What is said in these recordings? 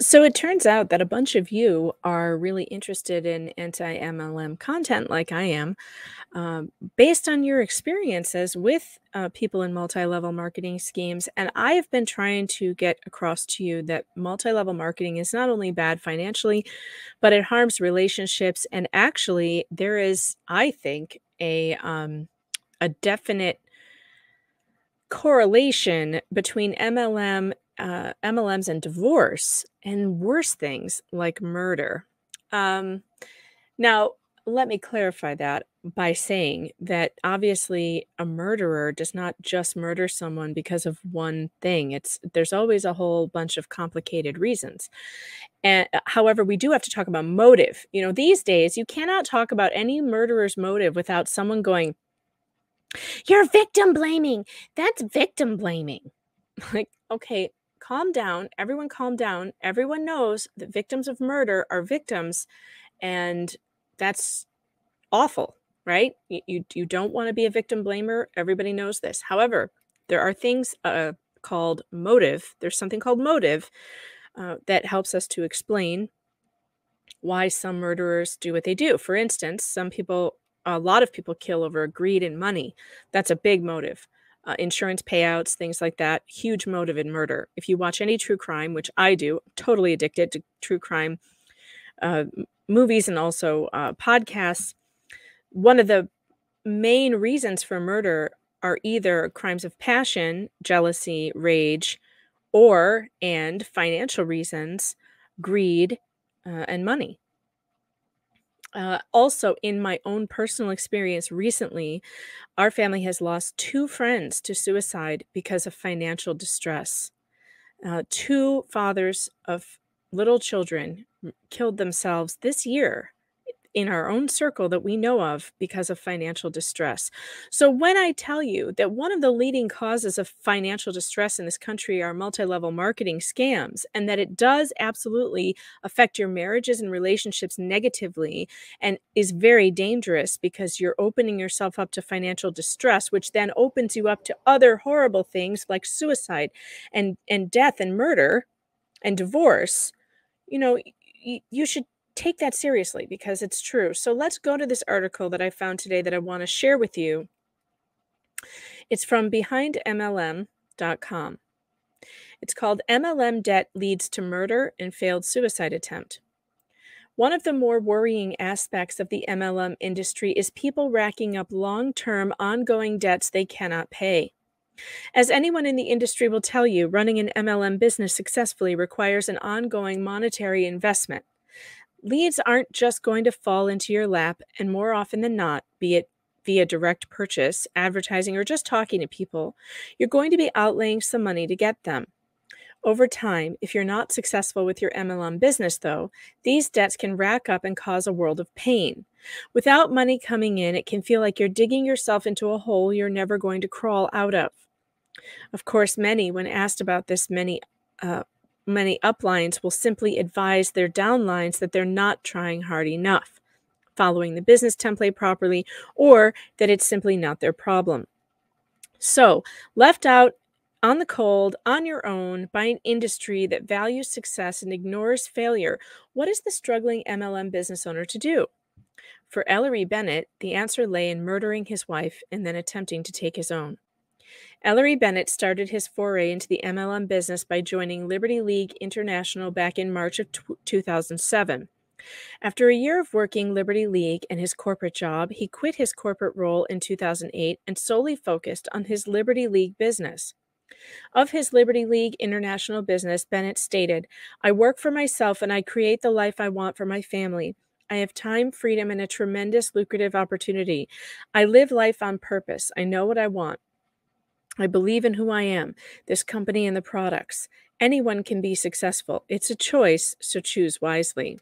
So it turns out that a bunch of you are really interested in anti-MLM content like I am, based on your experiences with people in multi-level marketing schemes. And I have been trying to get across to you that multi-level marketing is not only bad financially, but it harms relationships. And actually, there is, I think, a definite correlation between MLMs and divorce and worse things like murder. Um, now, let me clarify that by saying that obviously a murderer does not just murder someone because of one thing. There's always a whole bunch of complicated reasons. And however, we do have to talk about motive. You know, these days you cannot talk about any murderer's motive without someone going, "You're victim blaming. That's victim blaming." Like, okay, calm down. Everyone calm down. Everyone knows that victims of murder are victims, and that's awful, right? You don't want to be a victim blamer. Everybody knows this. However, there are things called motive. There's something called motive that helps us to explain why some murderers do what they do. For instance, a lot of people kill over greed and money. That's a big motive. Insurance payouts, things like that, huge motive in murder. If you watch any true crime, which I do, I'm totally addicted to true crime movies and also podcasts, one of the main reasons for murder are either crimes of passion, jealousy, rage, and financial reasons, greed, and money. Also, in my own personal experience recently, our family has lost two friends to suicide because of financial distress. Two fathers of little children killed themselves this year in our own circle that we know of because of financial distress. So when I tell you that one of the leading causes of financial distress in this country are multi-level marketing scams, and that it does absolutely affect your marriages and relationships negatively and is very dangerous because you're opening yourself up to financial distress, which then opens you up to other horrible things like suicide and death and murder and divorce, you know, you should take that seriously because it's true. So let's go to this article that I found today that I want to share with you. It's from behindmlm.com. It's called MLM Debt Leads to Murder and Failed Suicide Attempt. One of the more worrying aspects of the MLM industry is people racking up long-term ongoing debts they cannot pay. As anyone in the industry will tell you, running an MLM business successfully requires an ongoing monetary investment. Leads aren't just going to fall into your lap, and more often than not, be it via direct purchase, advertising, or just talking to people, you're going to be outlaying some money to get them. Over time, if you're not successful with your MLM business, though, these debts can rack up and cause a world of pain. Without money coming in, it can feel like you're digging yourself into a hole you're never going to crawl out of. Of course, when asked about this, many uplines will simply advise their downlines that they're not trying hard enough, following the business template properly, or that it's simply not their problem. So, left out on the cold, on your own, by an industry that values success and ignores failure, what is the struggling MLM business owner to do? For Ellery Bennett, the answer lay in murdering his wife and then attempting to take his own. Ellery Bennett started his foray into the MLM business by joining Liberty League International back in March of 2007. After a year of working Liberty League and his corporate job, he quit his corporate role in 2008 and solely focused on his Liberty League business. Of his Liberty League International business, Bennett stated, "I work for myself and I create the life I want for my family. I have time, freedom, and a tremendous lucrative opportunity. I live life on purpose. I know what I want. I believe in who I am, this company and the products. Anyone can be successful. It's a choice, so choose wisely."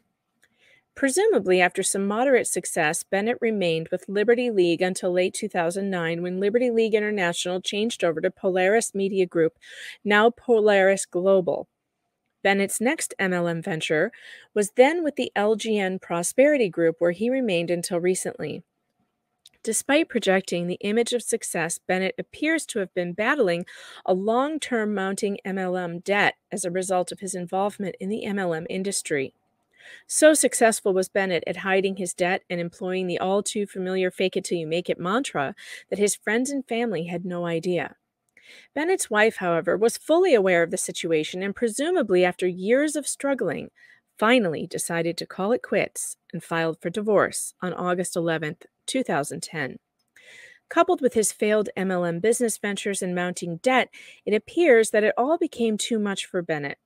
Presumably, after some moderate success, Bennett remained with Liberty League until late 2009 when Liberty League International changed over to Polaris Media Group, now Polaris Global. Bennett's next MLM venture was then with the LGN Prosperity Group, where he remained until recently. Despite projecting the image of success, Bennett appears to have been battling a long term mounting MLM debt as a result of his involvement in the MLM industry. So successful was Bennett at hiding his debt and employing the all too familiar fake it till you make it mantra that his friends and family had no idea. Bennett's wife, however, was fully aware of the situation and, presumably after years of struggling, finally decided to call it quits and filed for divorce on August 11th, 2010. Coupled with his failed MLM business ventures and mounting debt, it appears that it all became too much for Bennett.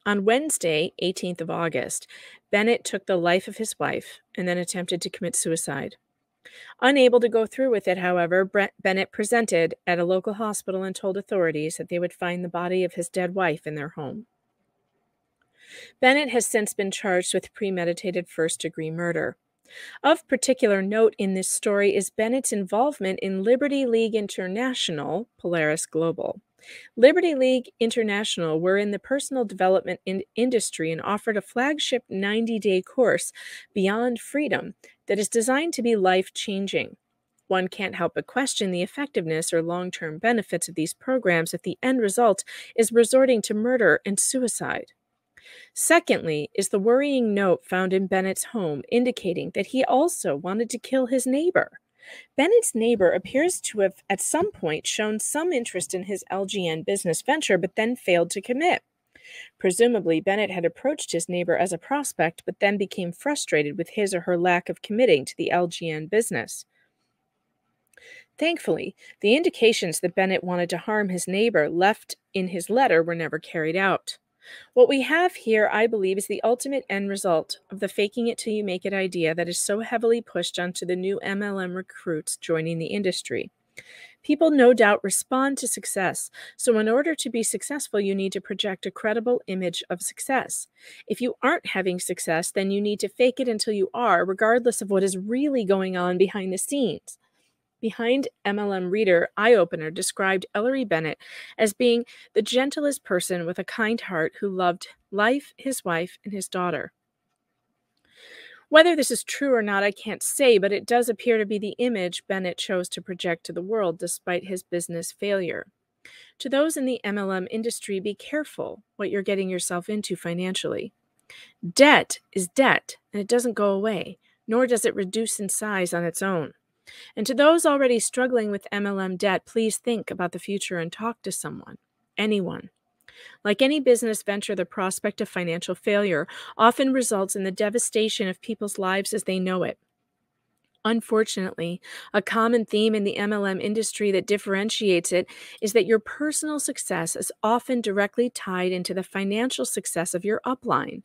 On Wednesday, 18th of August, Bennett took the life of his wife and then attempted to commit suicide. Unable to go through with it, however, Bennett presented at a local hospital and told authorities that they would find the body of his dead wife in their home. Bennett has since been charged with premeditated first-degree murder. Of particular note in this story is Bennett's involvement in Liberty League International, Polaris Global. Liberty League International were in the personal development industry and offered a flagship 90-day course, Beyond Freedom, that is designed to be life-changing. One can't help but question the effectiveness or long-term benefits of these programs if the end result is resorting to murder and suicide. Secondly, is the worrying note found in Bennett's home indicating that he also wanted to kill his neighbor. Bennett's neighbor appears to have at some point shown some interest in his LGN business venture, but then failed to commit. Presumably, Bennett had approached his neighbor as a prospect, but then became frustrated with his or her lack of committing to the LGN business. Thankfully, the indications that Bennett wanted to harm his neighbor left in his letter were never carried out. What we have here, I believe, is the ultimate end result of the faking it till you make it idea that is so heavily pushed onto the new MLM recruits joining the industry. People no doubt respond to success, so in order to be successful, you need to project a credible image of success. If you aren't having success, then you need to fake it until you are, regardless of what is really going on behind the scenes. Behind MLM Reader Eye Opener described Ellery Bennett as being the gentlest person with a kind heart who loved life, his wife, and his daughter. Whether this is true or not, I can't say, but it does appear to be the image Bennett chose to project to the world despite his business failure. To those in the MLM industry, be careful what you're getting yourself into financially. Debt is debt, and it doesn't go away, nor does it reduce in size on its own. And to those already struggling with MLM debt, please think about the future and talk to someone, anyone. Like any business venture, the prospect of financial failure often results in the devastation of people's lives as they know it. Unfortunately, a common theme in the MLM industry that differentiates it is that your personal success is often directly tied into the financial success of your upline.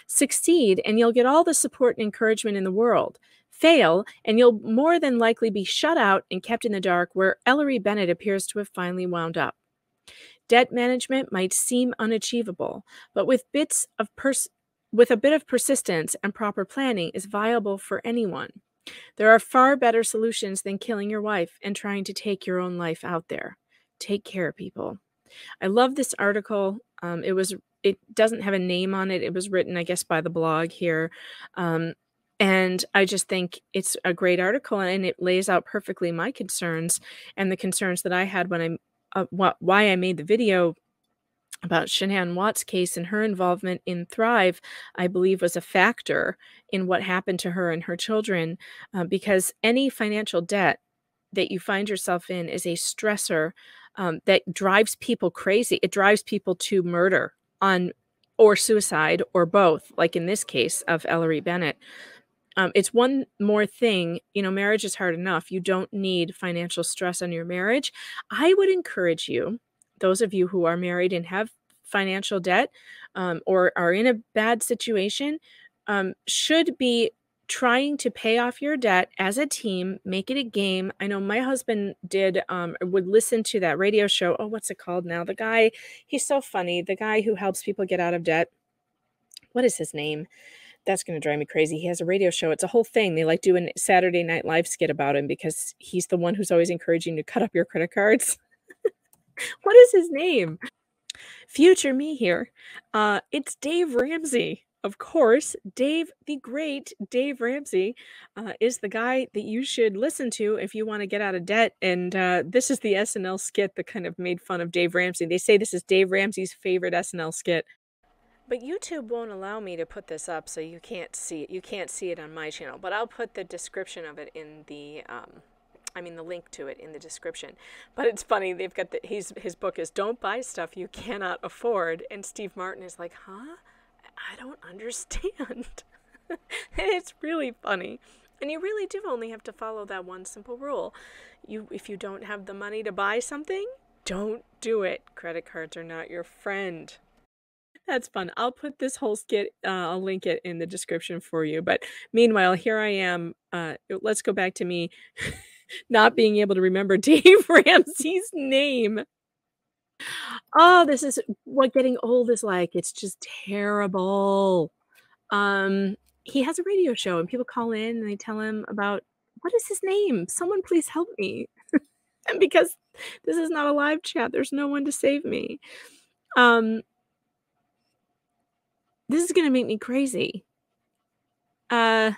Succeed, and you'll get all the support and encouragement in the world. Fail, and you'll more than likely be shut out and kept in the dark, where Ellery Bennett appears to have finally wound up. Debt management might seem unachievable, but with a bit of persistence and proper planning is viable for anyone. There are far better solutions than killing your wife and trying to take your own life out there. Take care, people. I love this article. It doesn't have a name on it. It was written, I guess, by the blog here. And I just think it's a great article, and it lays out perfectly my concerns and the concerns that I had when why I made the video about Shanann Watt's case, and her involvement in Thrive, I believe, was a factor in what happened to her and her children, because any financial debt that you find yourself in is a stressor that drives people crazy. It drives people to murder or suicide or both, like in this case of Ellery Bennett. It's one more thing, marriage is hard enough. You don't need financial stress on your marriage. I would encourage you, those of you who are married and have financial debt or are in a bad situation, should be trying to pay off your debt as a team, make it a game. I know my husband would listen to that radio show. Oh, what's it called now? The guy, he's so funny. The guy who helps people get out of debt. What is his name? That's going to drive me crazy. He has a radio show. It's a whole thing. They like do a Saturday Night Live skit about him because he's the one who's always encouraging you to cut up your credit cards. What is his name? Future me here. It's Dave Ramsey. Of course, Dave, the great Dave Ramsey, is the guy that you should listen to if you want to get out of debt. And this is the SNL skit that kind of made fun of Dave Ramsey. They say this is Dave Ramsey's favorite SNL skit. But YouTube won't allow me to put this up, so you can't see it. You can't see it on my channel. But I'll put the description of it in the, the link to it in the description. But it's funny. They've got his book is "Don't Buy Stuff You Cannot Afford," and Steve Martin is like, "Huh? I don't understand." And it's really funny. And you really do only have to follow that one simple rule. If you don't have the money to buy something, don't do it. Credit cards are not your friend. That's fun. I'll put this whole skit, I'll link it in the description for you. But meanwhile, here I am. Let's go back to me not being able to remember Dave Ramsey's name. Oh, this is what getting old is like. It's just terrible. He has a radio show and people call in and they tell him about, what is his name? Someone please help me. And because this is not a live chat, there's no one to save me. This is going to make me crazy. And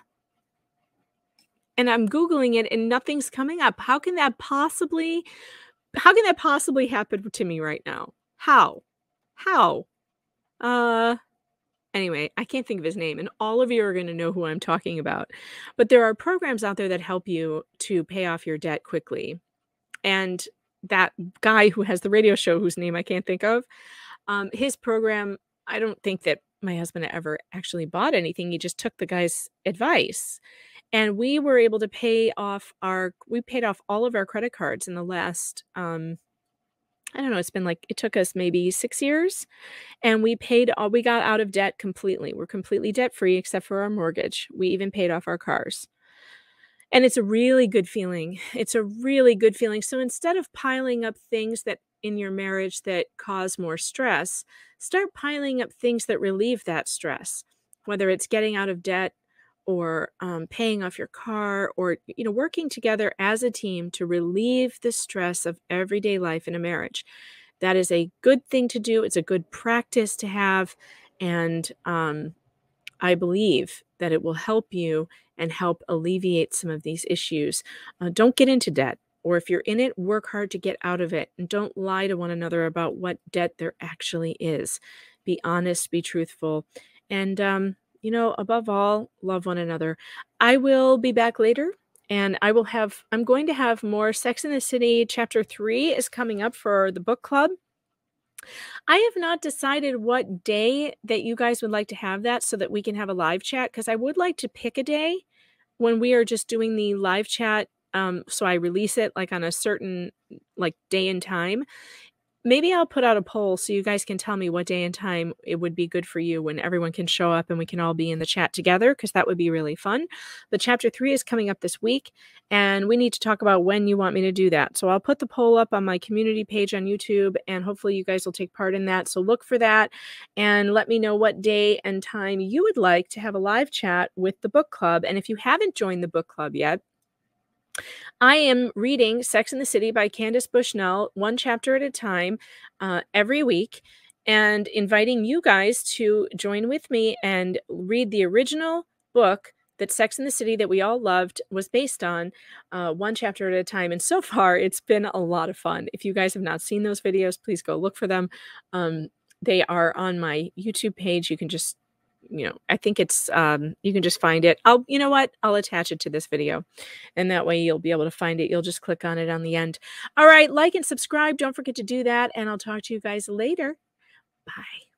I'm Googling it and nothing's coming up. How can that possibly happen to me right now? How? Anyway, I can't think of his name, and all of you are going to know who I'm talking about. But there are programs out there that help you to pay off your debt quickly. And that guy who has the radio show, whose name I can't think of, his program, I don't think that my husband ever actually bought anything. He just took the guy's advice. And we were able to paid off all of our credit cards in the last, I don't know, it took us maybe 6 years. And we got out of debt completely. We're completely debt free except for our mortgage. We even paid off our cars. And it's a really good feeling. It's a really good feeling. So instead of piling up things that in your marriage that cause more stress, start piling up things that relieve that stress, whether it's getting out of debt or paying off your car or, working together as a team to relieve the stress of everyday life in a marriage. That is a good thing to do. It's a good practice to have. And I believe that it will help you and help alleviate some of these issues. Don't get into debt. Or if you're in it, work hard to get out of it. And don't lie to one another about what debt there actually is. Be honest, be truthful. And, above all, love one another. I will be back later. And I'm going to have more Sex and the City. Chapter 3 is coming up for the book club. I have not decided what day that you guys would like to have that so that we can have a live chat, because I would like to pick a day when we are just doing the live chat. So I release it on a certain day and time. Maybe I'll put out a poll so you guys can tell me what day and time it would be good for you when everyone can show up and we can all be in the chat together, because that would be really fun. But chapter 3 is coming up this week, and we need to talk about when you want me to do that. So I'll put the poll up on my community page on YouTube, and hopefully you guys will take part in that. So look for that and let me know what day and time you would like to have a live chat with the book club. And if you haven't joined the book club yet, I am reading Sex and the City by Candace Bushnell, one chapter at a time, every week, and inviting you guys to join with me and read the original book that Sex and the City that we all loved was based on, one chapter at a time. And so far, it's been a lot of fun. If you guys have not seen those videos, please go look for them. They are on my YouTube page. You can just I think it's, you can just find it. I'll attach it to this video, and that way you'll be able to find it. You'll just click on it on the end. All right, like and subscribe. Don't forget to do that, and I'll talk to you guys later. Bye.